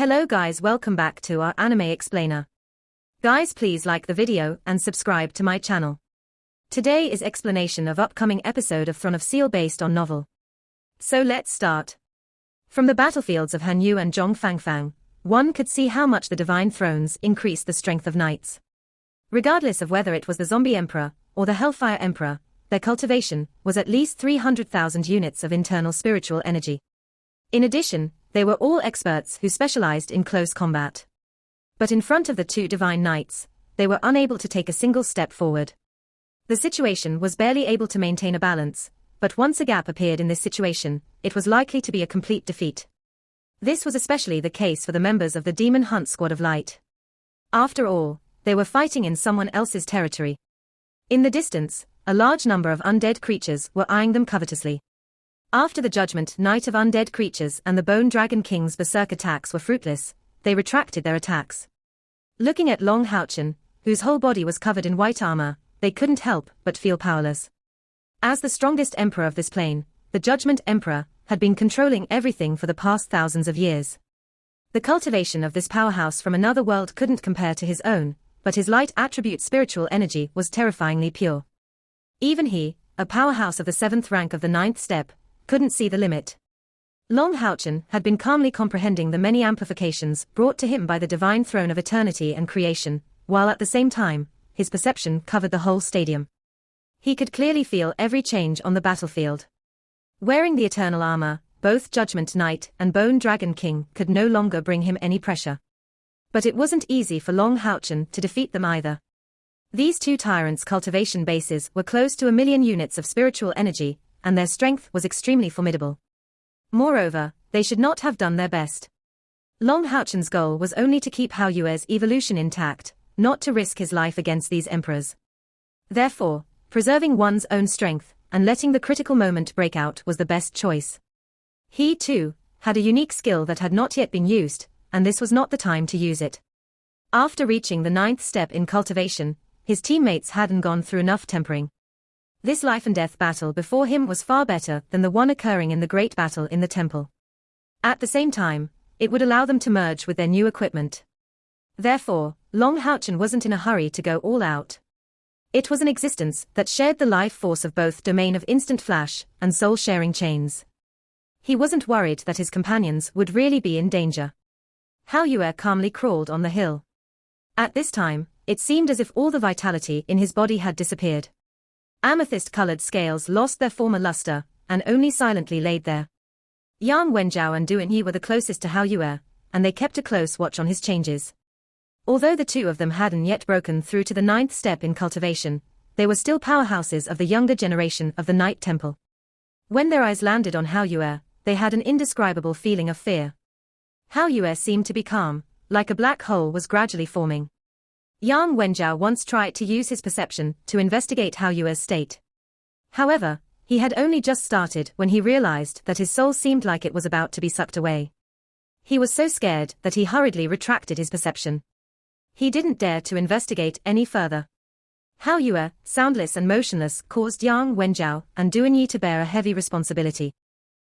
Hello guys, welcome back to our anime explainer. Guys, please like the video and subscribe to my channel. Today is explanation of upcoming episode of Throne of Steel based on novel. So let's start. From the battlefields of Hanyu and Zhongfangfang, one could see how much the Divine Thrones increased the strength of knights. Regardless of whether it was the Zombie Emperor or the Hellfire Emperor, their cultivation was at least 300,000 units of internal spiritual energy. In addition, they were all experts who specialized in close combat. But in front of the two divine knights, they were unable to take a single step forward. The situation was barely able to maintain a balance, but once a gap appeared in this situation, it was likely to be a complete defeat. This was especially the case for the members of the Demon Hunt Squad of Light. After all, they were fighting in someone else's territory. In the distance, a large number of undead creatures were eyeing them covetously. After the Judgment Knight of Undead Creatures and the Bone Dragon King's berserk attacks were fruitless, they retracted their attacks. Looking at Long Houchen, whose whole body was covered in white armor, they couldn't help but feel powerless. As the strongest emperor of this plane, the Judgment Emperor had been controlling everything for the past thousands of years. The cultivation of this powerhouse from another world couldn't compare to his own, but his light attribute spiritual energy was terrifyingly pure. Even he, a powerhouse of the 7th rank of the 9th step, couldn't see the limit. Long Houchen had been calmly comprehending the many amplifications brought to him by the divine throne of eternity and creation, while at the same time, his perception covered the whole stadium. He could clearly feel every change on the battlefield. Wearing the eternal armor, both Judgment Knight and Bone Dragon King could no longer bring him any pressure. But it wasn't easy for Long Houchen to defeat them either. These two tyrants' cultivation bases were close to 1,000,000 units of spiritual energy, and their strength was extremely formidable. Moreover, they should not have done their best. Long Houchen's goal was only to keep Hao Yue's evolution intact, not to risk his life against these emperors. Therefore, preserving one's own strength and letting the critical moment break out was the best choice. He, too, had a unique skill that had not yet been used, and this was not the time to use it. After reaching the 9th step in cultivation, his teammates hadn't gone through enough tempering. This life-and-death battle before him was far better than the one occurring in the great battle in the temple. At the same time, it would allow them to merge with their new equipment. Therefore, Long Houchen wasn't in a hurry to go all out. It was an existence that shared the life force of both domain of instant flash and soul-sharing chains. He wasn't worried that his companions would really be in danger. Hao Yue calmly crawled on the hill. At this time, it seemed as if all the vitality in his body had disappeared. Amethyst-colored scales lost their former luster, and only silently laid there. Yang Wenjiao and Duan Yi were the closest to Hao Yue, and they kept a close watch on his changes. Although the two of them hadn't yet broken through to the 9th step in cultivation, they were still powerhouses of the younger generation of the Night Temple. When their eyes landed on Hao Yue, they had an indescribable feeling of fear. Hao Yue seemed to be calm, like a black hole was gradually forming. Yang Wenjiao once tried to use his perception to investigate Hao Yue's state. However, he had only just started when he realized that his soul seemed like it was about to be sucked away. He was so scared that he hurriedly retracted his perception. He didn't dare to investigate any further. Hao Yue, soundless and motionless, caused Yang Wenjiao and Duan Yi to bear a heavy responsibility.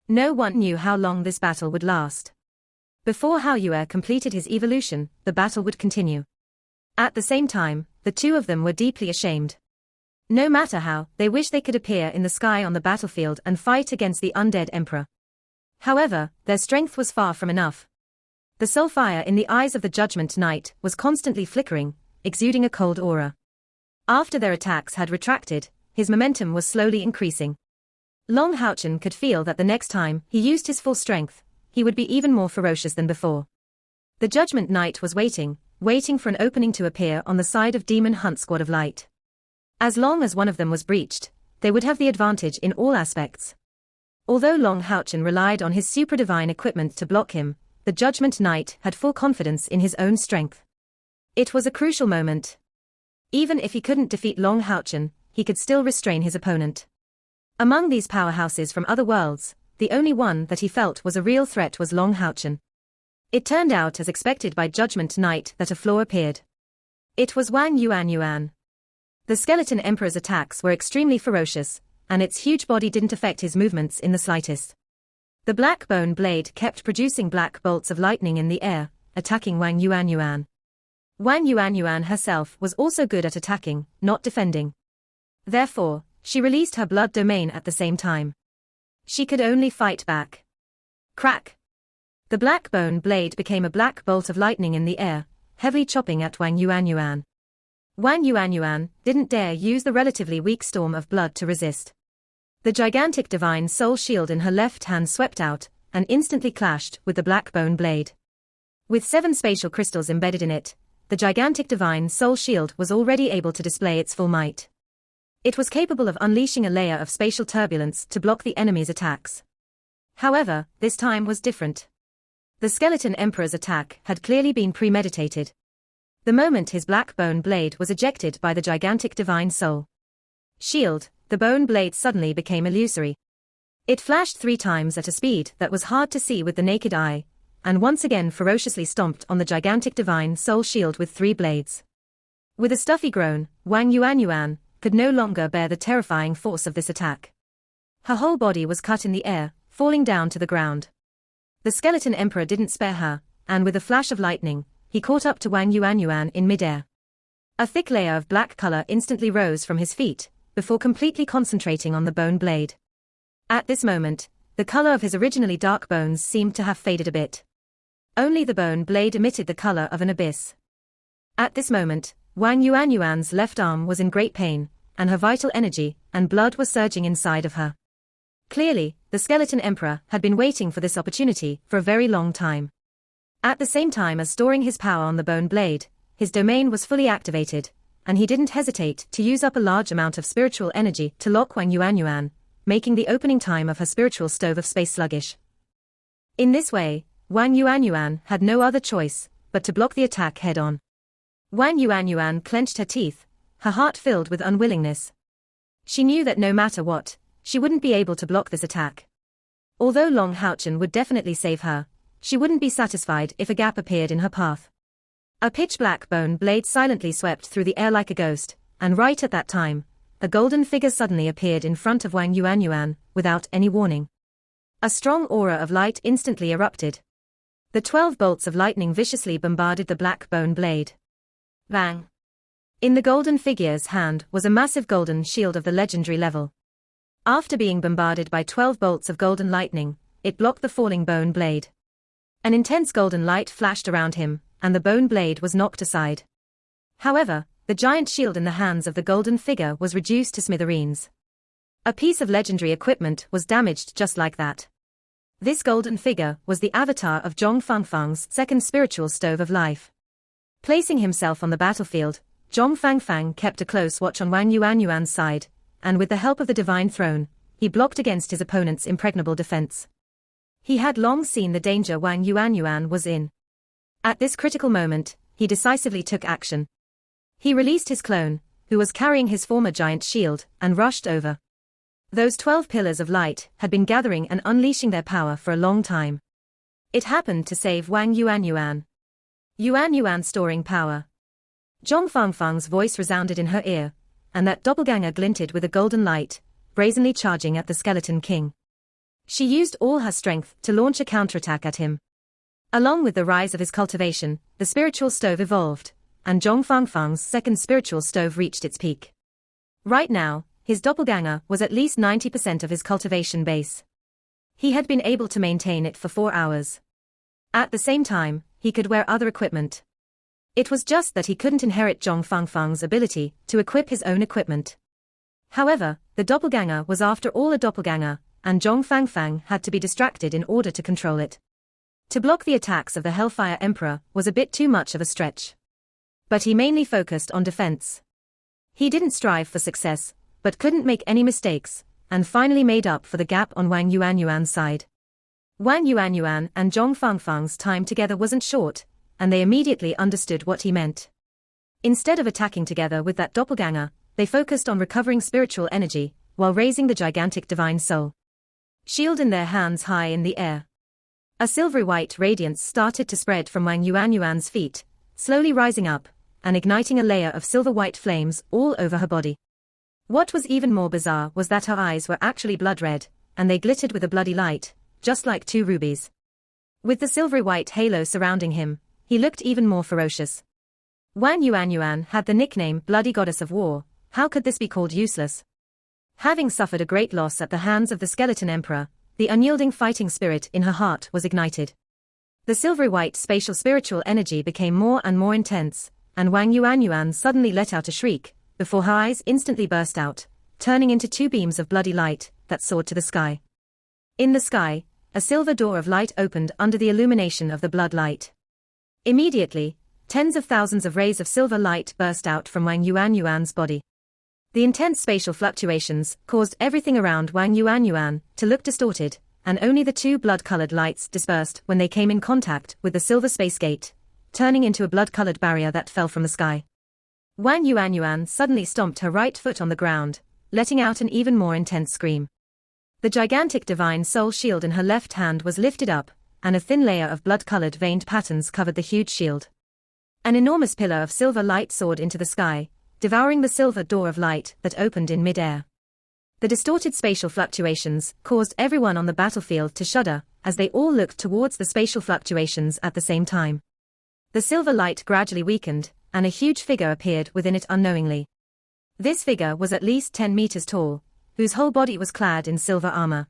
No one knew how long this battle would last. Before Hao Yue completed his evolution, the battle would continue. At the same time, the two of them were deeply ashamed. No matter how, they wished they could appear in the sky on the battlefield and fight against the undead emperor. However, their strength was far from enough. The soul fire in the eyes of the Judgment Knight was constantly flickering, exuding a cold aura. After their attacks had retracted, his momentum was slowly increasing. Long Houchen could feel that the next time he used his full strength, he would be even more ferocious than before. The Judgment Knight was waiting for an opening to appear on the side of Demon Hunt Squad of Light. As long as one of them was breached, they would have the advantage in all aspects. Although Long Houchen relied on his super-divine equipment to block him, the Judgment Knight had full confidence in his own strength. It was a crucial moment. Even if he couldn't defeat Long Houchen, he could still restrain his opponent. Among these powerhouses from other worlds, the only one that he felt was a real threat was Long Houchen. It turned out as expected by Judgment Knight that a flaw appeared. It was Wang Yuan. The Skeleton Emperor's attacks were extremely ferocious, and its huge body didn't affect his movements in the slightest. The black bone blade kept producing black bolts of lightning in the air, attacking Wang Yuanyuan. Wang Yuanyuan herself was also good at attacking, not defending. Therefore, she released her blood domain at the same time. She could only fight back. Crack! The black bone blade became a black bolt of lightning in the air, heavily chopping at Wang Yuanyuan. Wang Yuanyuan didn't dare use the relatively weak storm of blood to resist. The gigantic divine soul shield in her left hand swept out, and instantly clashed with the black bone blade. With 7 spatial crystals embedded in it, the gigantic divine soul shield was already able to display its full might. It was capable of unleashing a layer of spatial turbulence to block the enemy's attacks. However, this time was different. The Skeleton Emperor's attack had clearly been premeditated. The moment his black bone blade was ejected by the gigantic divine soul shield, the bone blade suddenly became illusory. It flashed 3 times at a speed that was hard to see with the naked eye, and once again ferociously stomped on the gigantic divine soul shield with 3 blades. With a stuffy groan, Wang Yuanyuan could no longer bear the terrifying force of this attack. Her whole body was cut in the air, falling down to the ground. The Skeleton Emperor didn't spare her, and with a flash of lightning, he caught up to Wang Yuanyuan in midair. A thick layer of black color instantly rose from his feet, before completely concentrating on the bone blade. At this moment, the color of his originally dark bones seemed to have faded a bit. Only the bone blade emitted the color of an abyss. At this moment, Wang Yuanyuan's left arm was in great pain, and her vital energy and blood were surging inside of her. Clearly, the Skeleton Emperor had been waiting for this opportunity for a very long time. At the same time as storing his power on the bone blade, his domain was fully activated, and he didn't hesitate to use up a large amount of spiritual energy to lock Wang Yuanyuan, making the opening time of her spiritual stove of space sluggish. In this way, Wang Yuanyuan had no other choice but to block the attack head-on. Wang Yuanyuan clenched her teeth, her heart filled with unwillingness. She knew that no matter what, she wouldn't be able to block this attack. Although Long Houchen would definitely save her, she wouldn't be satisfied if a gap appeared in her path. A pitch-black bone blade silently swept through the air like a ghost, and right at that time, a golden figure suddenly appeared in front of Wang Yuanyuan, without any warning. A strong aura of light instantly erupted. The 12 bolts of lightning viciously bombarded the black bone blade. Bang! In the golden figure's hand was a massive golden shield of the legendary level. After being bombarded by 12 bolts of golden lightning, it blocked the falling bone blade. An intense golden light flashed around him, and the bone blade was knocked aside. However, the giant shield in the hands of the golden figure was reduced to smithereens. A piece of legendary equipment was damaged just like that. This golden figure was the avatar of Zhong Fangfang's second spiritual stove of life. Placing himself on the battlefield, Zhong Fangfang kept a close watch on Wang Yuanyuan's side, and with the help of the divine throne, he blocked against his opponent's impregnable defense. He had long seen the danger Wang Yuanyuan was in. At this critical moment, he decisively took action. He released his clone, who was carrying his former giant shield, and rushed over. Those 12 pillars of light had been gathering and unleashing their power for a long time. It happened to save Wang Yuanyuan. Yuanyuan storing power. Zhong Fangfang's voice resounded in her ear, and that doppelganger glinted with a golden light, brazenly charging at the Skeleton King. She used all her strength to launch a counterattack at him. Along with the rise of his cultivation, the spiritual stove evolved, and Zhong Fangfang's second spiritual stove reached its peak. Right now, his doppelganger was at least 90% of his cultivation base. He had been able to maintain it for 4 hours. At the same time, he could wear other equipment. It was just that he couldn't inherit Zhong Fangfang's ability to equip his own equipment. However, the doppelganger was after all a doppelganger, and Zhong Fangfang had to be distracted in order to control it. To block the attacks of the Hellfire Emperor was a bit too much of a stretch. But he mainly focused on defense. He didn't strive for success, but couldn't make any mistakes, and finally made up for the gap on Wang Yuanyuan's side. Wang Yuanyuan and Zhong Fangfang's time together wasn't short, and they immediately understood what he meant. Instead of attacking together with that doppelganger, they focused on recovering spiritual energy, while raising the gigantic divine soul shield in their hands high in the air. A silvery white radiance started to spread from Wang Yuanyuan's feet, slowly rising up, and igniting a layer of silver-white flames all over her body. What was even more bizarre was that her eyes were actually blood red, and they glittered with a bloody light, just like 2 rubies. With the silvery white halo surrounding him, he looked even more ferocious. Wang Yuanyuan had the nickname Bloody Goddess of War. How could this be called useless? Having suffered a great loss at the hands of the Skeleton Emperor, the unyielding fighting spirit in her heart was ignited. The silvery white spatial spiritual energy became more and more intense, and Wang Yuanyuan suddenly let out a shriek, before her eyes instantly burst out, turning into two beams of bloody light that soared to the sky. In the sky, a silver door of light opened under the illumination of the blood light. Immediately, tens of thousands of rays of silver light burst out from Wang Yuanyuan's body. The intense spatial fluctuations caused everything around Wang Yuanyuan to look distorted, and only the two blood-colored lights dispersed when they came in contact with the silver space gate, turning into a blood-colored barrier that fell from the sky. Wang Yuanyuan suddenly stomped her right foot on the ground, letting out an even more intense scream. The gigantic divine soul shield in her left hand was lifted up, and a thin layer of blood-colored veined patterns covered the huge shield. An enormous pillar of silver light soared into the sky, devouring the silver door of light that opened in mid-air. The distorted spatial fluctuations caused everyone on the battlefield to shudder as they all looked towards the spatial fluctuations at the same time. The silver light gradually weakened, and a huge figure appeared within it unknowingly. This figure was at least 10 meters tall, whose whole body was clad in silver armor.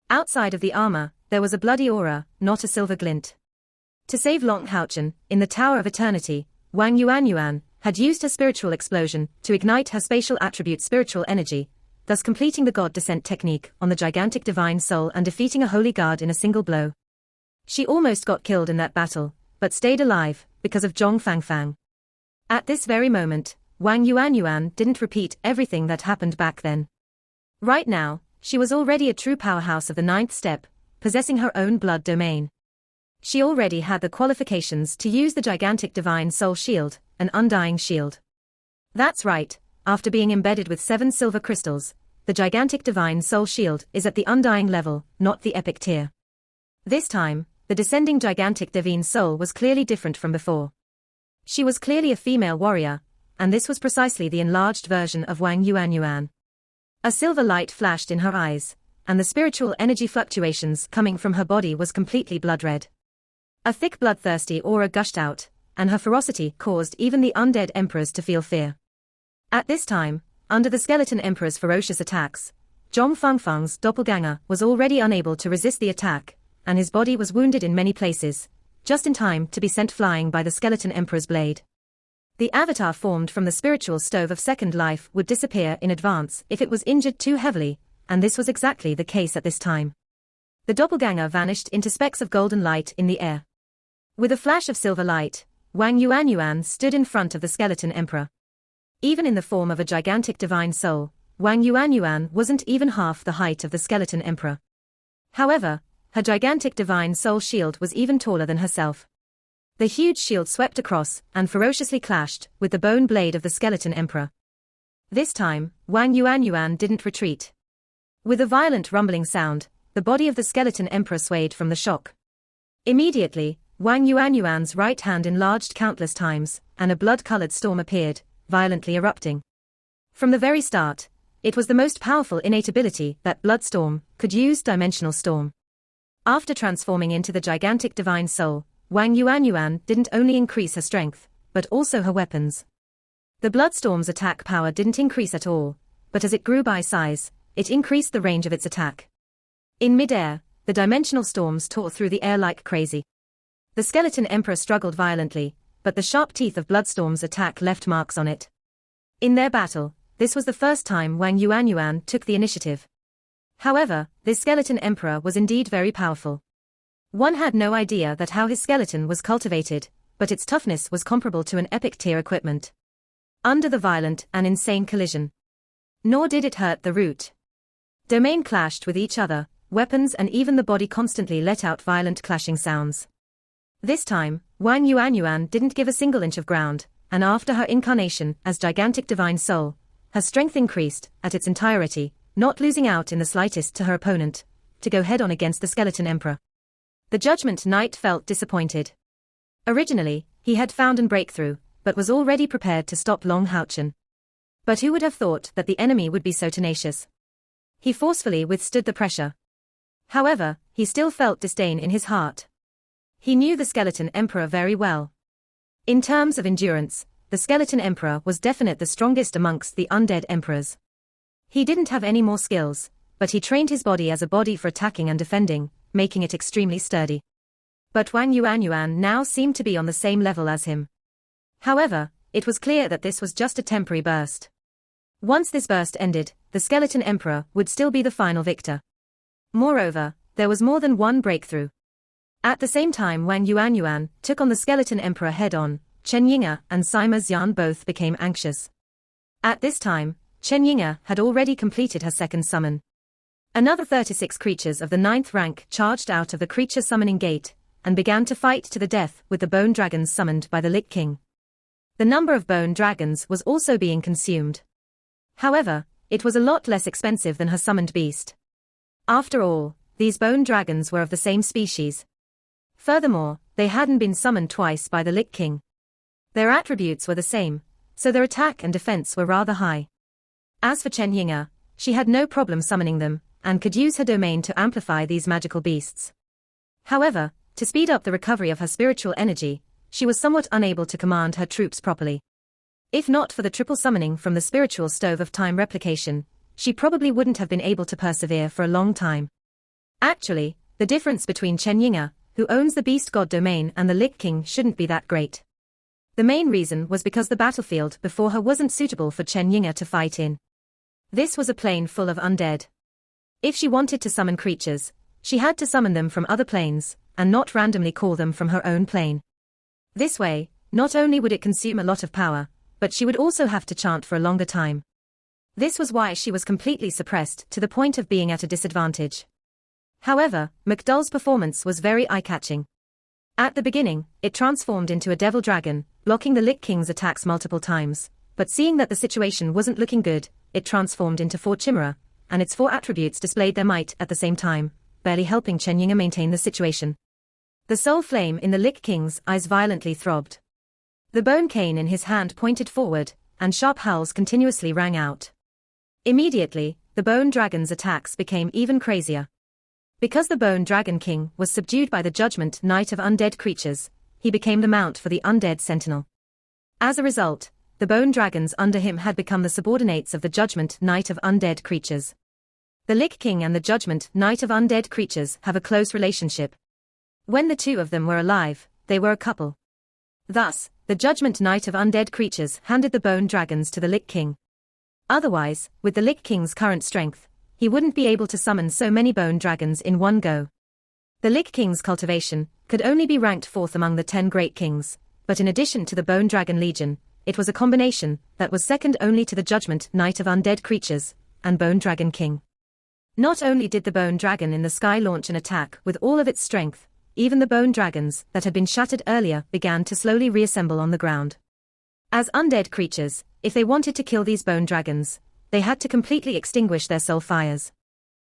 Outside of the armor, there was a bloody aura, not a silver glint. To save Long Haochen, in the Tower of Eternity, Wang Yuanyuan had used her spiritual explosion to ignite her spatial attribute spiritual energy, thus completing the God Descent technique on the gigantic divine soul and defeating a holy guard in a single blow. She almost got killed in that battle, but stayed alive, because of Zhong Fangfang. At this very moment, Wang Yuanyuan didn't repeat everything that happened back then. Right now, she was already a true powerhouse of the 9th step, possessing her own blood domain. She already had the qualifications to use the gigantic divine soul shield, an undying shield. That's right, after being embedded with 7 silver crystals, the gigantic divine soul shield is at the undying level, not the epic tier. This time, the descending gigantic divine soul was clearly different from before. She was clearly a female warrior, and this was precisely the enlarged version of Wang Yuanyuan. A silver light flashed in her eyes, and the spiritual energy fluctuations coming from her body was completely blood red. A thick bloodthirsty aura gushed out, and her ferocity caused even the undead emperors to feel fear. At this time, under the Skeleton Emperor's ferocious attacks, Zhong Fangfang's doppelganger was already unable to resist the attack, and his body was wounded in many places, just in time to be sent flying by the Skeleton Emperor's blade. The avatar formed from the spiritual stove of Second Life would disappear in advance if it was injured too heavily, and this was exactly the case at this time. The doppelganger vanished into specks of golden light in the air. With a flash of silver light, Wang Yuanyuan stood in front of the Skeleton Emperor. Even in the form of a gigantic divine soul, Wang Yuanyuan wasn't even half the height of the Skeleton Emperor. However, her gigantic divine soul shield was even taller than herself. The huge shield swept across and ferociously clashed with the bone blade of the Skeleton Emperor. This time, Wang Yuanyuan didn't retreat. With a violent rumbling sound, the body of the Skeleton Emperor swayed from the shock. Immediately, Wang Yuanyuan's right hand enlarged countless times, and a blood-colored storm appeared, violently erupting. From the very start, it was the most powerful innate ability that Bloodstorm could use, Dimensional Storm. After transforming into the gigantic divine soul, Wang Yuanyuan didn't only increase her strength, but also her weapons. The Bloodstorm's attack power didn't increase at all, but as it grew by size, it increased the range of its attack. In mid-air, the dimensional storms tore through the air like crazy. The Skeleton Emperor struggled violently, but the sharp teeth of Bloodstorm's attack left marks on it. In their battle, this was the first time Wang Yuanyuan took the initiative. However, this Skeleton Emperor was indeed very powerful. One had no idea that how his skeleton was cultivated, but its toughness was comparable to an epic tier equipment. Under the violent and insane collision. Nor did it hurt the root. Domain clashed with each other, weapons and even the body constantly let out violent clashing sounds. This time, Wang Yuanyuan didn't give a single inch of ground, and after her incarnation as gigantic divine soul, her strength increased at its entirety, not losing out in the slightest to her opponent, to go head-on against the Skeleton Emperor. The Judgment Knight felt disappointed. Originally, he had found a breakthrough, but was already prepared to stop Long Haochen. But who would have thought that the enemy would be so tenacious? He forcefully withstood the pressure. However, he still felt disdain in his heart. He knew the Skeleton Emperor very well. In terms of endurance, the Skeleton Emperor was definitely the strongest amongst the undead emperors. He didn't have any more skills, but he trained his body as a body for attacking and defending, making it extremely sturdy. But Wang Yuanyuan now seemed to be on the same level as him. However, it was clear that this was just a temporary burst. Once this burst ended, the Skeleton Emperor would still be the final victor. Moreover, there was more than one breakthrough. At the same time Wang Yuanyuan took on the Skeleton Emperor head-on, Chen Yinge and Sima Xian both became anxious. At this time, Chen Yinge had already completed her second summon. Another 36 creatures of the 9th rank charged out of the creature summoning gate, and began to fight to the death with the bone dragons summoned by the Lich King. The number of bone dragons was also being consumed. However, it was a lot less expensive than her summoned beast. After all, these bone dragons were of the same species. Furthermore, they hadn't been summoned twice by the Lich King. Their attributes were the same, so their attack and defense were rather high. As for Chen Yinge, she had no problem summoning them, and could use her domain to amplify these magical beasts. However, to speed up the recovery of her spiritual energy, she was somewhat unable to command her troops properly. If not for the triple summoning from the spiritual stove of time replication, she probably wouldn't have been able to persevere for a long time. Actually, the difference between Chen Yinge, who owns the Beast God domain, and the Lich King shouldn't be that great. The main reason was because the battlefield before her wasn't suitable for Chen Yinge to fight in. This was a plane full of undead. If she wanted to summon creatures, she had to summon them from other planes, and not randomly call them from her own plane. This way, not only would it consume a lot of power, but she would also have to chant for a longer time. This was why she was completely suppressed to the point of being at a disadvantage. However, McDull's performance was very eye-catching. At the beginning, it transformed into a devil dragon, blocking the Lich King's attacks multiple times, but seeing that the situation wasn't looking good, it transformed into 4 chimera, and its 4 attributes displayed their might at the same time, barely helping Chen Yinge maintain the situation. The soul flame in the Lich King's eyes violently throbbed. The bone cane in his hand pointed forward, and sharp howls continuously rang out. Immediately, the bone dragon's attacks became even crazier. Because the bone dragon king was subdued by the Judgment Knight of undead creatures, he became the mount for the undead sentinel. As a result, the bone dragons under him had become the subordinates of the Judgment Knight of undead creatures. The Lich King and the Judgment Knight of undead creatures have a close relationship. When the two of them were alive, they were a couple. Thus, the Judgment Knight of undead creatures handed the bone dragons to the Lich King. Otherwise, with the Lich King's current strength, he wouldn't be able to summon so many bone dragons in one go. The Lich King's cultivation could only be ranked 4th among the 10 great kings, but in addition to the Bone Dragon Legion, it was a combination that was second only to the Judgment Knight of undead creatures and Bone Dragon King. Not only did the bone dragon in the sky launch an attack with all of its strength, even the bone dragons that had been shattered earlier began to slowly reassemble on the ground. As undead creatures, if they wanted to kill these bone dragons, they had to completely extinguish their soul fires.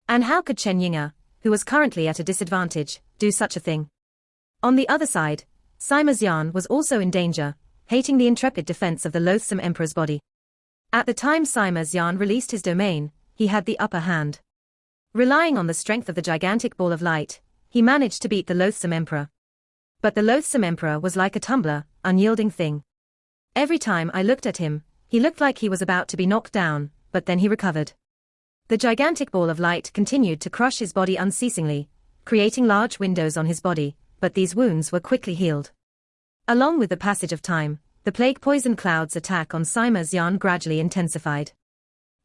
And how could Chen Yinge, who was currently at a disadvantage, do such a thing? On the other side, Sima Xian was also in danger, hating the intrepid defense of the loathsome emperor's body. At the time Sima Xian released his domain, he had the upper hand. Relying on the strength of the gigantic ball of light, he managed to beat the loathsome emperor. But the loathsome emperor was like a tumbler, unyielding thing. Every time I looked at him, he looked like he was about to be knocked down, but then he recovered. The gigantic ball of light continued to crush his body unceasingly, creating large windows on his body, but these wounds were quickly healed. Along with the passage of time, the plague poison cloud's attack on Sima Xian gradually intensified.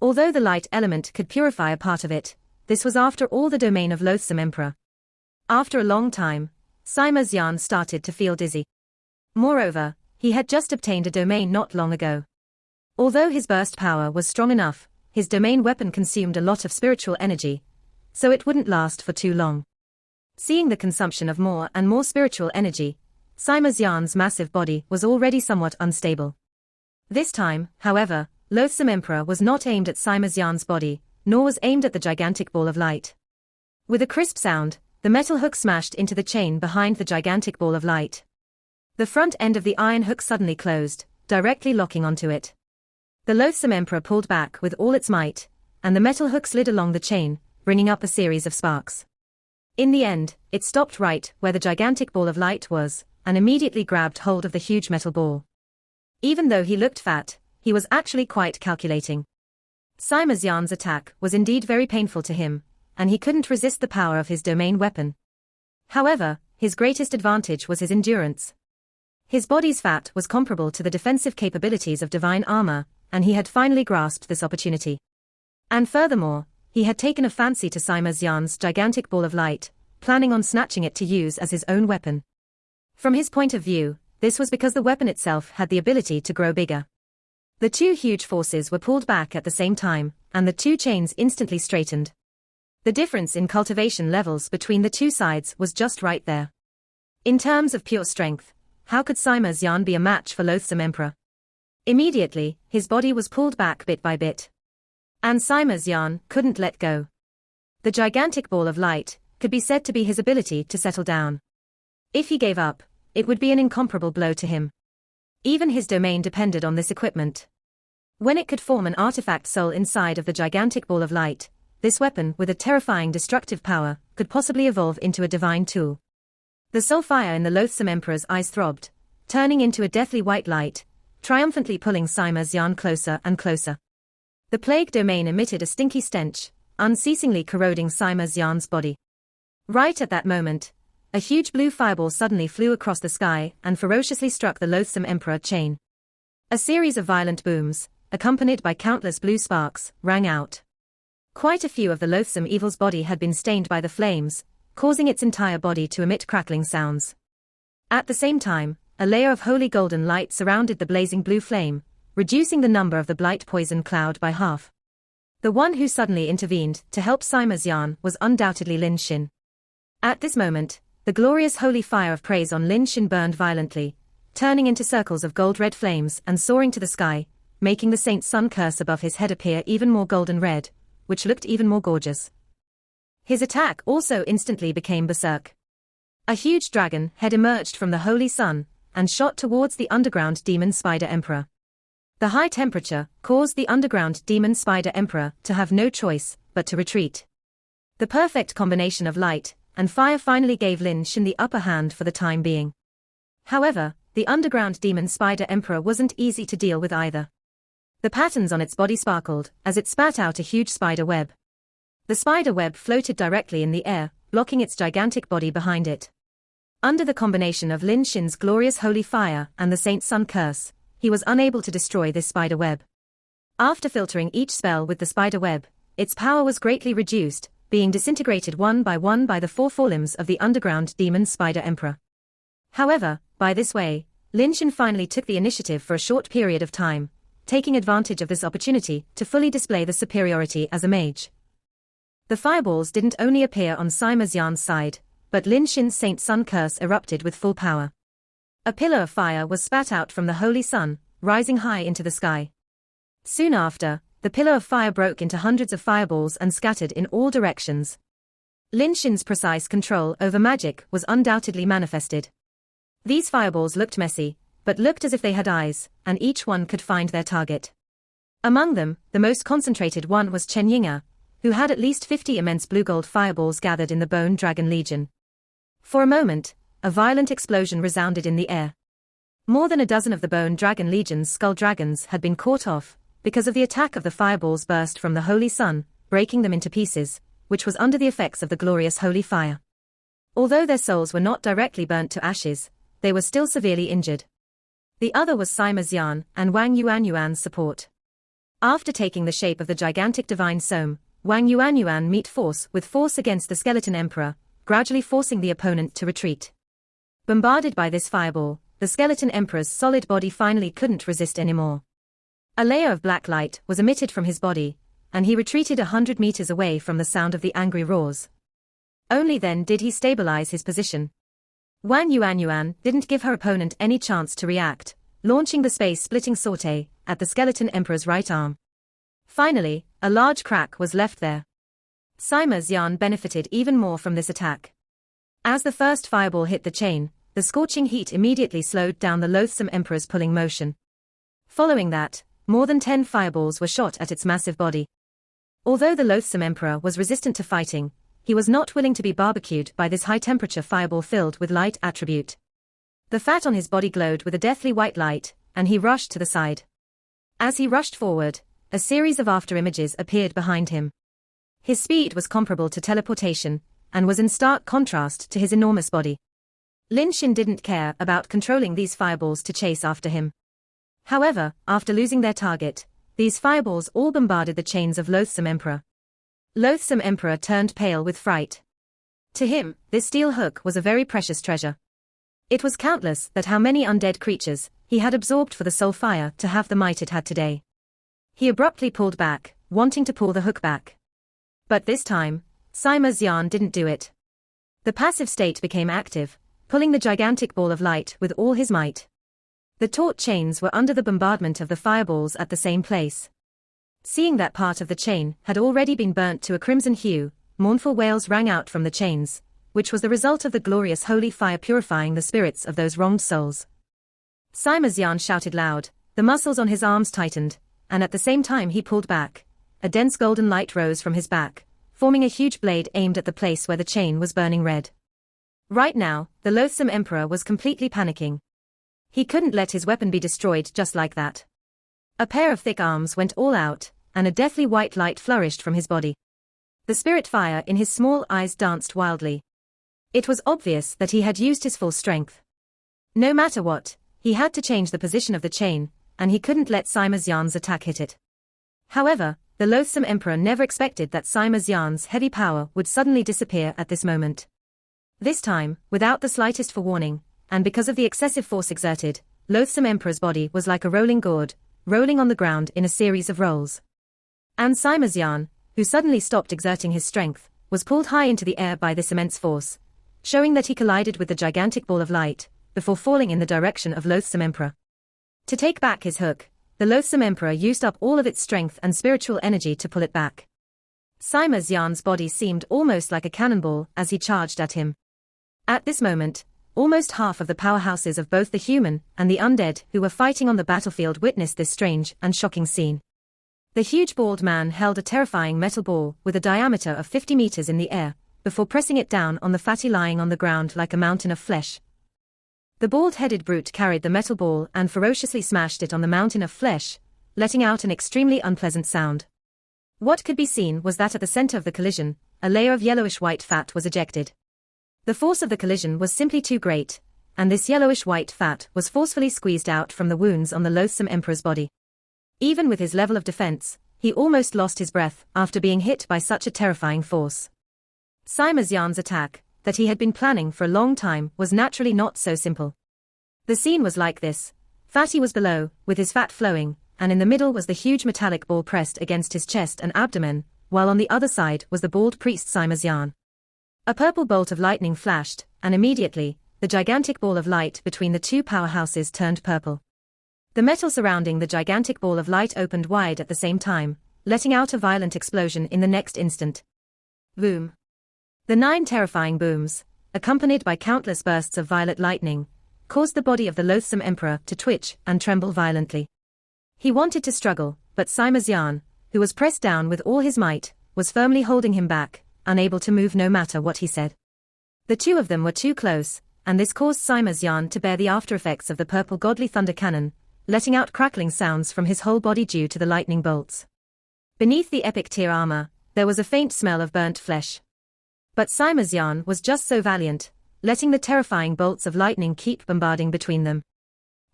Although the light element could purify a part of it, this was after all the domain of loathsome emperor. After a long time, Sima Xian started to feel dizzy. Moreover, he had just obtained a domain not long ago. Although his burst power was strong enough, his domain weapon consumed a lot of spiritual energy, so it wouldn't last for too long. Seeing the consumption of more and more spiritual energy, Sima Xian's massive body was already somewhat unstable. This time, however, loathsome emperor was not aimed at Sima Xian's body, nor was aimed at the gigantic ball of light. With a crisp sound, the metal hook smashed into the chain behind the gigantic ball of light. The front end of the iron hook suddenly closed, directly locking onto it. The loathsome emperor pulled back with all its might, and the metal hook slid along the chain, bringing up a series of sparks. In the end, it stopped right where the gigantic ball of light was, and immediately grabbed hold of the huge metal ball. Even though he looked fat, he was actually quite calculating. Sima Xian's attack was indeed very painful to him, and he couldn't resist the power of his domain weapon. However, his greatest advantage was his endurance. His body's fat was comparable to the defensive capabilities of divine armor, and he had finally grasped this opportunity. And furthermore, he had taken a fancy to Sima Xian's gigantic ball of light, planning on snatching it to use as his own weapon. From his point of view, this was because the weapon itself had the ability to grow bigger. The two huge forces were pulled back at the same time, and the two chains instantly straightened. The difference in cultivation levels between the two sides was just right there. In terms of pure strength, how could Sima Xian be a match for Loathsome Emperor? Immediately, his body was pulled back bit by bit. And Sima Xian couldn't let go. The gigantic ball of light could be said to be his ability to settle down. If he gave up, it would be an incomparable blow to him. Even his domain depended on this equipment. When it could form an artifact soul inside of the gigantic ball of light, this weapon with a terrifying destructive power could possibly evolve into a divine tool. The soul fire in the Loathsome Emperor's eyes throbbed, turning into a deathly white light, triumphantly pulling Sima Xian closer and closer. The plague domain emitted a stinky stench, unceasingly corroding Sima Xian's body. Right at that moment, a huge blue fireball suddenly flew across the sky and ferociously struck the Loathsome Emperor chain. A series of violent booms, accompanied by countless blue sparks, rang out. Quite a few of the Loathsome Evil's body had been stained by the flames, causing its entire body to emit crackling sounds. At the same time, a layer of holy golden light surrounded the blazing blue flame, reducing the number of the blight poison cloud by half. The one who suddenly intervened to help Sima Xian was undoubtedly Lin Xin. At this moment, the glorious holy fire of praise on Lin Xin burned violently, turning into circles of gold-red flames and soaring to the sky, making the saint's sun curse above his head appear even more golden red, which looked even more gorgeous. His attack also instantly became berserk. A huge dragon had emerged from the holy sun and shot towards the underground demon spider emperor. The high temperature caused the underground demon spider emperor to have no choice but to retreat. The perfect combination of light and fire finally gave Lin Xin the upper hand for the time being. However, the underground demon spider emperor wasn't easy to deal with either. The patterns on its body sparkled as it spat out a huge spider web. The spider web floated directly in the air, blocking its gigantic body behind it. Under the combination of Lin Xin's glorious holy fire and the saint's sun curse, he was unable to destroy this spider web. After filtering each spell with the spider web, its power was greatly reduced, being disintegrated one by the four forelimbs of the underground demon spider emperor. However, by this way, Lin Xin finally took the initiative for a short period of time, taking advantage of this opportunity to fully display the superiority as a mage. The fireballs didn't only appear on Sima Xian's side, but Lin Xin's Saint Sun curse erupted with full power. A pillar of fire was spat out from the holy sun, rising high into the sky. Soon after, the pillar of fire broke into hundreds of fireballs and scattered in all directions. Lin Xin's precise control over magic was undoubtedly manifested. These fireballs looked messy, but looked as if they had eyes, and each one could find their target. Among them, the most concentrated one was Chen Yinga, who had at least 50 immense blue-gold fireballs gathered in the Bone Dragon Legion. For a moment, a violent explosion resounded in the air. More than a dozen of the Bone Dragon Legion's skull dragons had been caught off, because of the attack of the fireballs burst from the holy sun, breaking them into pieces, which was under the effects of the glorious holy fire. Although their souls were not directly burnt to ashes, they were still severely injured. The other was Sima Xian and Wang Yuanyuan's support. After taking the shape of the gigantic divine Somme, Wang Yuanyuan met force with force against the skeleton emperor, gradually forcing the opponent to retreat. Bombarded by this fireball, the skeleton emperor's solid body finally couldn't resist anymore. A layer of black light was emitted from his body, and he retreated 100 meters away from the sound of the angry roars. Only then did he stabilize his position. Wang Yuanyuan didn't give her opponent any chance to react, launching the space-splitting sortie at the skeleton emperor's right arm. Finally, a large crack was left there. Sima Xian benefited even more from this attack. As the first fireball hit the chain, the scorching heat immediately slowed down the loathsome emperor's pulling motion. Following that, more than 10 fireballs were shot at its massive body. Although the loathsome emperor was resistant to fighting, he was not willing to be barbecued by this high-temperature fireball filled with light attribute. The fat on his body glowed with a deathly white light, and he rushed to the side. As he rushed forward, a series of after-images appeared behind him. His speed was comparable to teleportation, and was in stark contrast to his enormous body. Lin Xin didn't care about controlling these fireballs to chase after him. However, after losing their target, these fireballs all bombarded the chains of Loathsome Emperor. Loathsome Emperor turned pale with fright. To him, this steel hook was a very precious treasure. It was countless that how many undead creatures he had absorbed for the soul fire to have the might it had today. He abruptly pulled back, wanting to pull the hook back. But this time, Sima Xian didn't do it. The passive state became active, pulling the gigantic ball of light with all his might. The taut chains were under the bombardment of the fireballs at the same place. Seeing that part of the chain had already been burnt to a crimson hue, mournful wails rang out from the chains, which was the result of the glorious holy fire purifying the spirits of those wronged souls. Sima Xian shouted loud, the muscles on his arms tightened, and at the same time he pulled back. A dense golden light rose from his back, forming a huge blade aimed at the place where the chain was burning red. Right now, the Loathsome Emperor was completely panicking. He couldn't let his weapon be destroyed just like that. A pair of thick arms went all out, and a deathly white light flourished from his body. The spirit fire in his small eyes danced wildly. It was obvious that he had used his full strength. No matter what, he had to change the position of the chain, and he couldn't let Sima Xian's attack hit it. However, the Loathsome Emperor never expected that Sima Xian's heavy power would suddenly disappear at this moment. This time, without the slightest forewarning, and because of the excessive force exerted, Loathsome Emperor's body was like a rolling gourd, rolling on the ground in a series of rolls. And Sima Xian, who suddenly stopped exerting his strength, was pulled high into the air by this immense force, showing that he collided with the gigantic ball of light, before falling in the direction of Loathsome Emperor. To take back his hook, the Loathsome Emperor used up all of its strength and spiritual energy to pull it back. Sima Xian's body seemed almost like a cannonball as he charged at him. At this moment, almost half of the powerhouses of both the human and the undead who were fighting on the battlefield witnessed this strange and shocking scene. The huge bald man held a terrifying metal ball with a diameter of 50 meters in the air, before pressing it down on the fatty lying on the ground like a mountain of flesh. The bald-headed brute carried the metal ball and ferociously smashed it on the mountain of flesh, letting out an extremely unpleasant sound. What could be seen was that at the center of the collision, a layer of yellowish-white fat was ejected. The force of the collision was simply too great, and this yellowish-white fat was forcefully squeezed out from the wounds on the Loathsome Emperor's body. Even with his level of defense, he almost lost his breath after being hit by such a terrifying force. Sima Xian's attack, that he had been planning for a long time, was naturally not so simple. The scene was like this. Fatty was below, with his fat flowing, and in the middle was the huge metallic ball pressed against his chest and abdomen, while on the other side was the bald priest Sima Xian. A purple bolt of lightning flashed, and immediately, the gigantic ball of light between the two powerhouses turned purple. The metal surrounding the gigantic ball of light opened wide at the same time, letting out a violent explosion in the next instant. Boom. The 9 terrifying booms, accompanied by countless bursts of violet lightning, caused the body of the Loathsome Emperor to twitch and tremble violently. He wanted to struggle, but Sima Xian, who was pressed down with all his might, was firmly holding him back, unable to move no matter what he said. The two of them were too close, and this caused Sima Xian to bear the after-effects of the purple godly thunder cannon, letting out crackling sounds from his whole body due to the lightning bolts. Beneath the epic tier armor, there was a faint smell of burnt flesh. But Sima Xian was just so valiant, letting the terrifying bolts of lightning keep bombarding between them.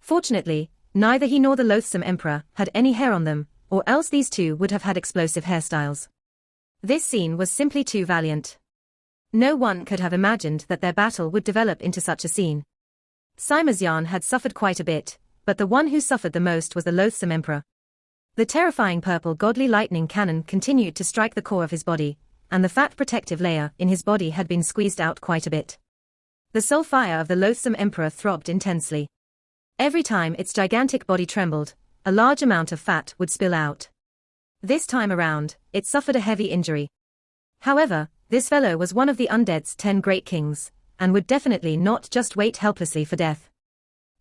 Fortunately, neither he nor the Loathsome Emperor had any hair on them, or else these two would have had explosive hairstyles. This scene was simply too valiant. No one could have imagined that their battle would develop into such a scene. Sima Xian had suffered quite a bit, but the one who suffered the most was the Loathsome Emperor. The terrifying purple godly lightning cannon continued to strike the core of his body, and the fat protective layer in his body had been squeezed out quite a bit. The soul fire of the Loathsome Emperor throbbed intensely. Every time its gigantic body trembled, a large amount of fat would spill out. This time around, it suffered a heavy injury. However, this fellow was one of the undead's 10 great kings, and would definitely not just wait helplessly for death.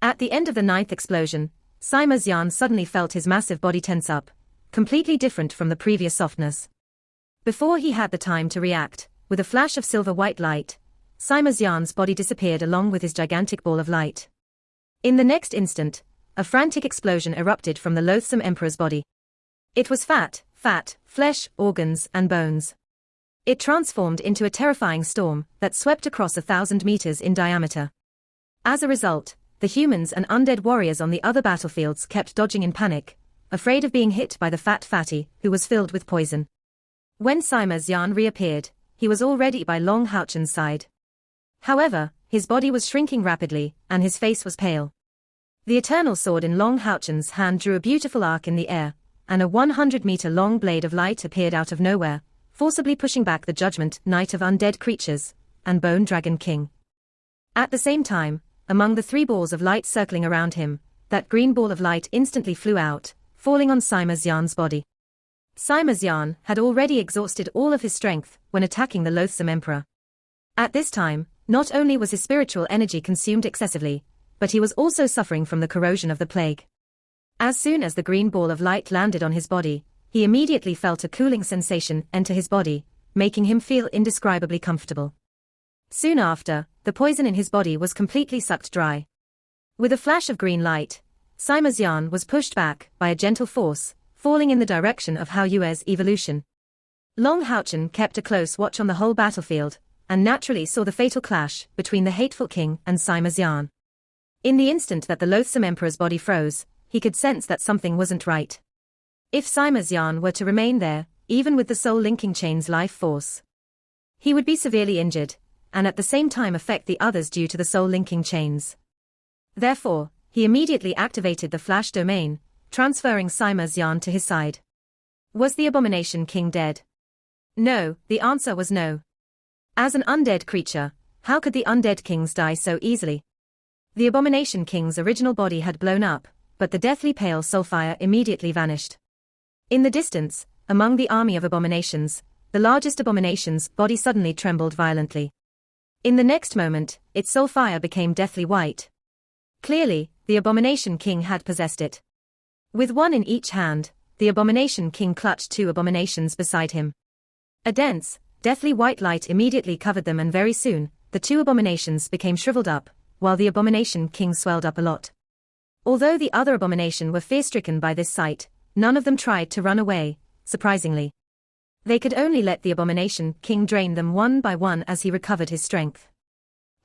At the end of the 9th explosion, Sima Xian suddenly felt his massive body tense up, completely different from the previous softness. Before he had the time to react, with a flash of silver-white light, Sima Xian's body disappeared along with his gigantic ball of light. In the next instant, a frantic explosion erupted from the loathsome emperor's body. It was fat, flesh, organs, and bones. It transformed into a terrifying storm that swept across 1,000 meters in diameter. As a result, the humans and undead warriors on the other battlefields kept dodging in panic, afraid of being hit by the fat fatty, who was filled with poison. When Sima Xian reappeared, he was already by Long Haochen's side. However, his body was shrinking rapidly, and his face was pale. The eternal sword in Long Haochen's hand drew a beautiful arc in the air, and a 100-meter-long blade of light appeared out of nowhere, forcibly pushing back the Judgment Knight of Undead Creatures, and Bone Dragon King. At the same time, among the 3 balls of light circling around him, that green ball of light instantly flew out, falling on Sima Xian's body. Sima Xian had already exhausted all of his strength when attacking the loathsome emperor. At this time, not only was his spiritual energy consumed excessively, but he was also suffering from the corrosion of the plague. As soon as the green ball of light landed on his body, he immediately felt a cooling sensation enter his body, making him feel indescribably comfortable. Soon after, the poison in his body was completely sucked dry. With a flash of green light, Sima Xian was pushed back by a gentle force, falling in the direction of Hao Yue's evolution. Long Haochen kept a close watch on the whole battlefield, and naturally saw the fatal clash between the hateful king and Sima Xian. In the instant that the loathsome emperor's body froze, he could sense that something wasn't right. If Sima Xian were to remain there, even with the soul linking chain's life force, he would be severely injured, and at the same time affect the others due to the soul linking chains. Therefore, he immediately activated the flash domain, transferring Sima Xian to his side. Was the Abomination King dead? No, the answer was no. As an undead creature, how could the undead kings die so easily? The Abomination King's original body had blown up, but the deathly pale soulfire immediately vanished. In the distance, among the army of abominations, the largest abomination's body suddenly trembled violently. In the next moment, its soulfire became deathly white. Clearly, the Abomination King had possessed it. With one in each hand, the Abomination King clutched 2 abominations beside him. A dense, deathly white light immediately covered them, and very soon, the 2 abominations became shriveled up, while the Abomination King swelled up a lot. Although the other abomination were fear-stricken by this sight, none of them tried to run away, surprisingly. They could only let the Abomination King drain them one by one as he recovered his strength.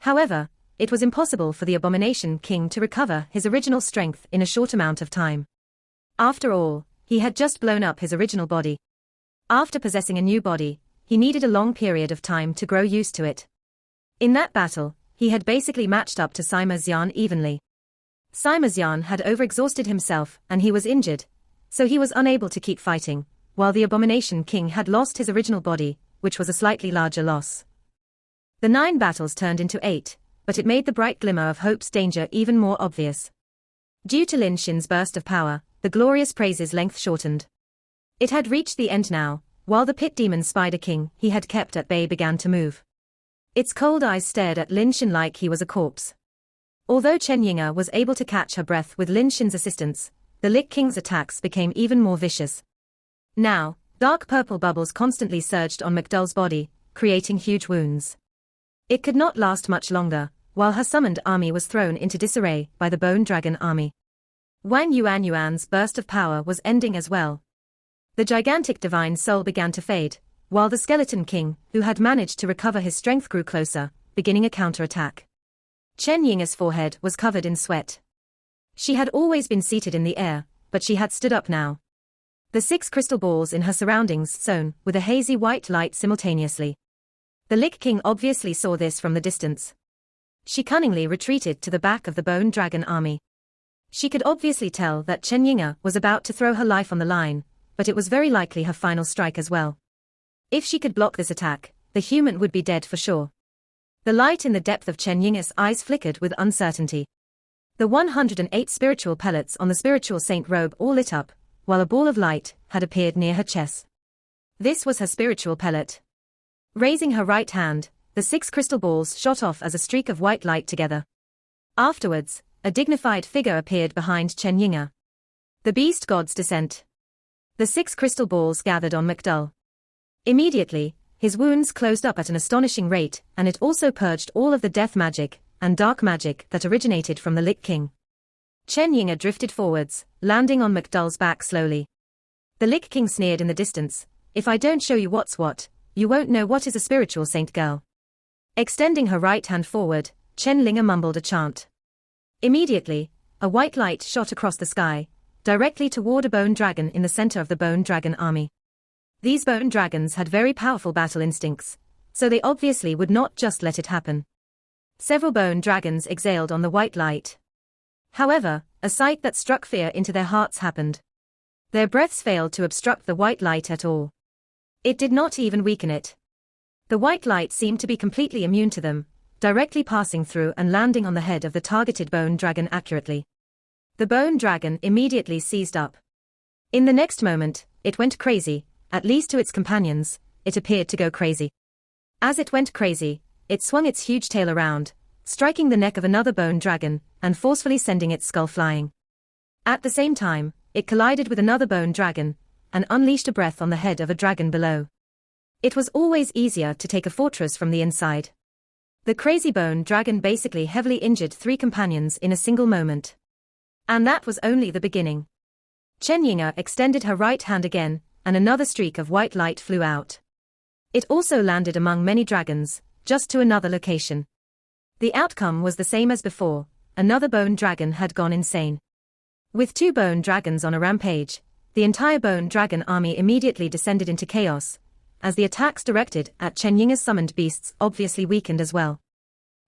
However, it was impossible for the Abomination King to recover his original strength in a short amount of time. After all, he had just blown up his original body. After possessing a new body, he needed a long period of time to grow used to it. In that battle, he had basically matched up to Sima Xian evenly. Sima Xian had overexhausted himself and he was injured, so he was unable to keep fighting, while the Abomination King had lost his original body, which was a slightly larger loss. The 9 battles turned into 8, but it made the bright glimmer of hope's danger even more obvious. Due to Lin Xin's burst of power, the glorious praise's length shortened. It had reached the end now, while the pit demon Spider King he had kept at bay began to move. Its cold eyes stared at Lin Xin like he was a corpse. Although Chen Yinga was able to catch her breath with Lin Xin's assistance, the Lich King's attacks became even more vicious. Now, dark purple bubbles constantly surged on McDull's body, creating huge wounds. It could not last much longer, while her summoned army was thrown into disarray by the Bone Dragon army. Wang Yuan's burst of power was ending as well. The gigantic divine soul began to fade, while the Skeleton King, who had managed to recover his strength, grew closer, beginning a counterattack. Chen Yinga's forehead was covered in sweat. She had always been seated in the air, but she had stood up now. The 6 crystal balls in her surroundings shone with a hazy white light simultaneously. The Lich King obviously saw this from the distance. She cunningly retreated to the back of the Bone Dragon army. She could obviously tell that Chen Yinga was about to throw her life on the line, but it was very likely her final strike as well. If she could block this attack, the human would be dead for sure. The light in the depth of Chen Yinga's eyes flickered with uncertainty. The 108 spiritual pellets on the spiritual saint robe all lit up, while a ball of light had appeared near her chest. This was her spiritual pellet. Raising her right hand, the 6 crystal balls shot off as a streak of white light together. Afterwards, a dignified figure appeared behind Chen Yinga. The beast god's descent. The 6 crystal balls gathered on McDull. Immediately, His wounds closed up at an astonishing rate, and it also purged all of the death magic and dark magic that originated from the Lich King. Chen Yinga drifted forwards, landing on McDull's back slowly. The Lich King sneered in the distance, "If I don't show you what's what, you won't know what is a spiritual saint girl." Extending her right hand forward, Chen Yinga mumbled a chant. Immediately, a white light shot across the sky, directly toward a bone dragon in the center of the bone dragon army. These bone dragons had very powerful battle instincts, so they obviously would not just let it happen. Several bone dragons exhaled on the white light. However, a sight that struck fear into their hearts happened. Their breaths failed to obstruct the white light at all. It did not even weaken it. The white light seemed to be completely immune to them, directly passing through and landing on the head of the targeted bone dragon accurately. The bone dragon immediately seized up. In the next moment, it went crazy, at least to its companions, it appeared to go crazy. As it went crazy, it swung its huge tail around, striking the neck of another bone dragon, and forcefully sending its skull flying. At the same time, it collided with another bone dragon, and unleashed a breath on the head of a dragon below. It was always easier to take a fortress from the inside. The crazy bone dragon basically heavily injured 3 companions in a single moment. And that was only the beginning. Chen Yinga extended her right hand again, and another streak of white light flew out. It also landed among many dragons, just to another location. The outcome was the same as before, another bone dragon had gone insane. With 2 bone dragons on a rampage, the entire bone dragon army immediately descended into chaos, as the attacks directed at Chen Yinga's summoned beasts obviously weakened as well.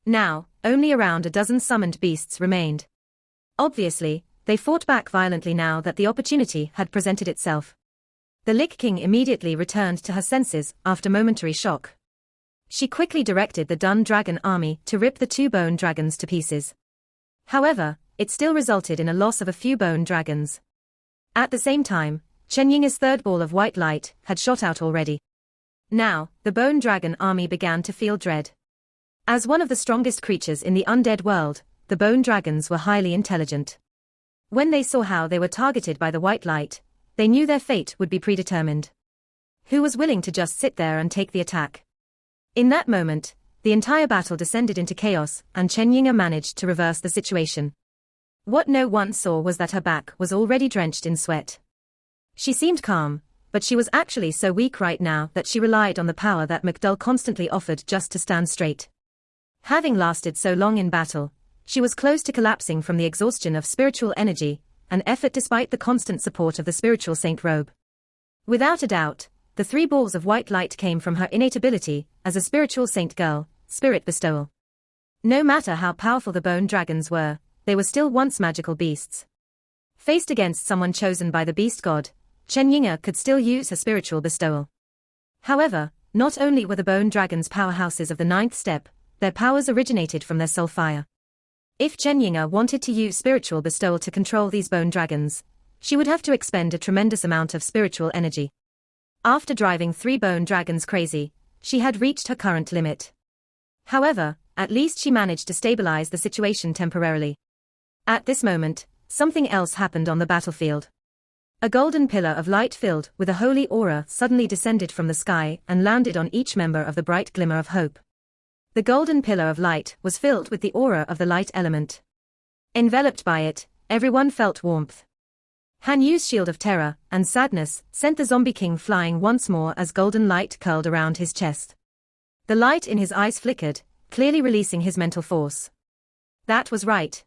Now, only around a dozen summoned beasts remained. Obviously, they fought back violently now that the opportunity had presented itself. The Lich King immediately returned to her senses after momentary shock. She quickly directed the Dun Dragon army to rip the 2 bone dragons to pieces. However, it still resulted in a loss of a few bone dragons. At the same time, Chen Yinga's third ball of white light had shot out already. Now, the bone dragon army began to feel dread. As one of the strongest creatures in the undead world, the bone dragons were highly intelligent. When they saw how they were targeted by the white light, they knew their fate would be predetermined. Who was willing to just sit there and take the attack? In that moment, the entire battle descended into chaos, and Chen Yinga managed to reverse the situation. What no one saw was that her back was already drenched in sweat. She seemed calm, but she was actually so weak right now that she relied on the power that McDull constantly offered just to stand straight. Having lasted so long in battle, she was close to collapsing from the exhaustion of spiritual energy and effort despite the constant support of the spiritual saint robe. Without a doubt, the 3 balls of white light came from her innate ability as a spiritual saint girl, spirit bestowal. No matter how powerful the bone dragons were, they were still once magical beasts. Faced against someone chosen by the beast god, Chen Yinga could still use her spiritual bestowal. However, not only were the bone dragons powerhouses of the 9th step, their powers originated from their soul fire. If Chen Yinga wanted to use spiritual bestowal to control these bone dragons, she would have to expend a tremendous amount of spiritual energy. After driving 3 bone dragons crazy, she had reached her current limit. However, at least she managed to stabilize the situation temporarily. At this moment, something else happened on the battlefield. A golden pillar of light filled with a holy aura suddenly descended from the sky and landed on each member of the bright glimmer of hope. The golden pillar of light was filled with the aura of the light element. Enveloped by it, everyone felt warmth. Han Yu's shield of terror and sadness sent the zombie king flying once more as golden light curled around his chest. The light in his eyes flickered, clearly releasing his mental force. That was right.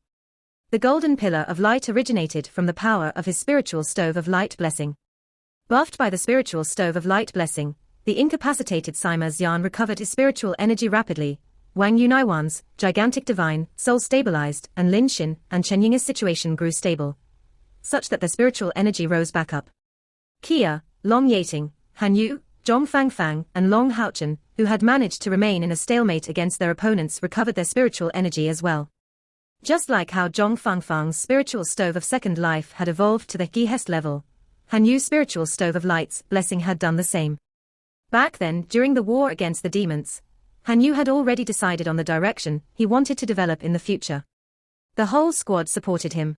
The golden pillar of light originated from the power of his spiritual stove of light blessing. Buffed by the spiritual stove of light blessing, the incapacitated Sima Xian recovered his spiritual energy rapidly. Wang Yunaiwan's gigantic divine soul stabilized, and Lin Xin and Chen Yinga's situation grew stable, such that their spiritual energy rose back up. Kia, Long Yating, Han Yu, Zhong Fangfang, and Long Haochen, who had managed to remain in a stalemate against their opponents, recovered their spiritual energy as well. Just like how Zhong Fangfang's spiritual stove of second life had evolved to the Gihest level, Han Yu's spiritual stove of light's blessing had done the same. Back then, during the war against the demons, Han Yu had already decided on the direction he wanted to develop in the future. The whole squad supported him.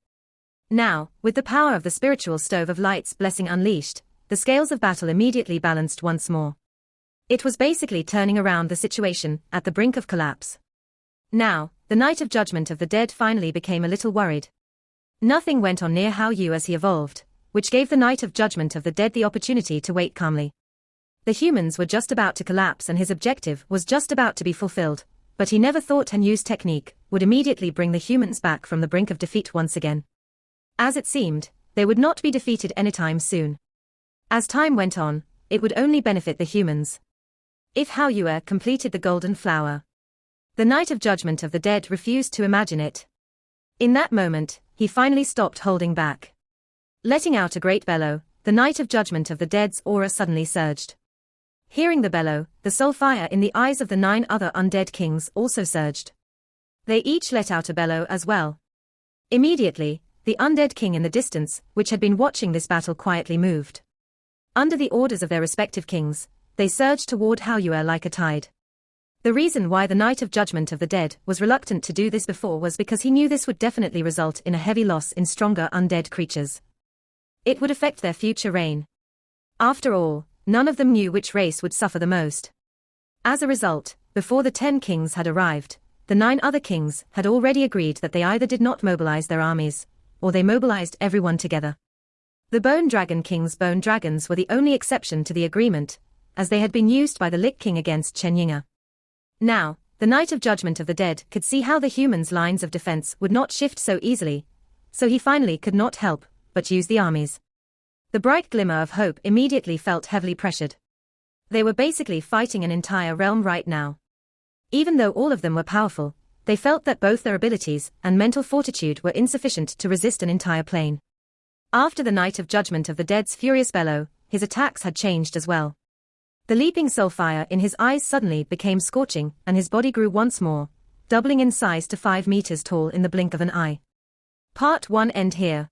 Now, with the power of the spiritual stove of light's blessing unleashed, the scales of battle immediately balanced once more. It was basically turning around the situation, at the brink of collapse. Now, the Knight of Judgment of the Dead finally became a little worried. Nothing went on near Hao Yu as he evolved, which gave the Knight of Judgment of the Dead the opportunity to wait calmly. The humans were just about to collapse and his objective was just about to be fulfilled, but he never thought Han Yu's technique would immediately bring the humans back from the brink of defeat once again. As it seemed, they would not be defeated anytime soon. As time went on, it would only benefit the humans. If Hao Yu completed the golden flower. The Knight of Judgment of the Dead refused to imagine it. In that moment, he finally stopped holding back. Letting out a great bellow, the Knight of Judgment of the Dead's aura suddenly surged. Hearing the bellow, the soul fire in the eyes of the 9 other undead kings also surged. They each let out a bellow as well. Immediately, the undead king in the distance, which had been watching this battle, quietly moved. Under the orders of their respective kings, they surged toward Hao Yu like a tide. The reason why the Knight of Judgment of the Dead was reluctant to do this before was because he knew this would definitely result in a heavy loss in stronger undead creatures. It would affect their future reign. After all, none of them knew which race would suffer the most. As a result, before the 10 kings had arrived, the 9 other kings had already agreed that they either did not mobilize their armies, or they mobilized everyone together. The Bone Dragon King's bone dragons were the only exception to the agreement, as they had been used by the Lich King against Chen Yinga. Now, the Knight of Judgment of the Dead could see how the humans' lines of defense would not shift so easily, so he finally could not help but use the armies. The bright glimmer of hope immediately felt heavily pressured. They were basically fighting an entire realm right now. Even though all of them were powerful, they felt that both their abilities and mental fortitude were insufficient to resist an entire plane. After the Knight of Judgment of the Dead's furious bellow, his attacks had changed as well. The leaping soul fire in his eyes suddenly became scorching and his body grew once more, doubling in size to 5 meters tall in the blink of an eye. Part 1 end here.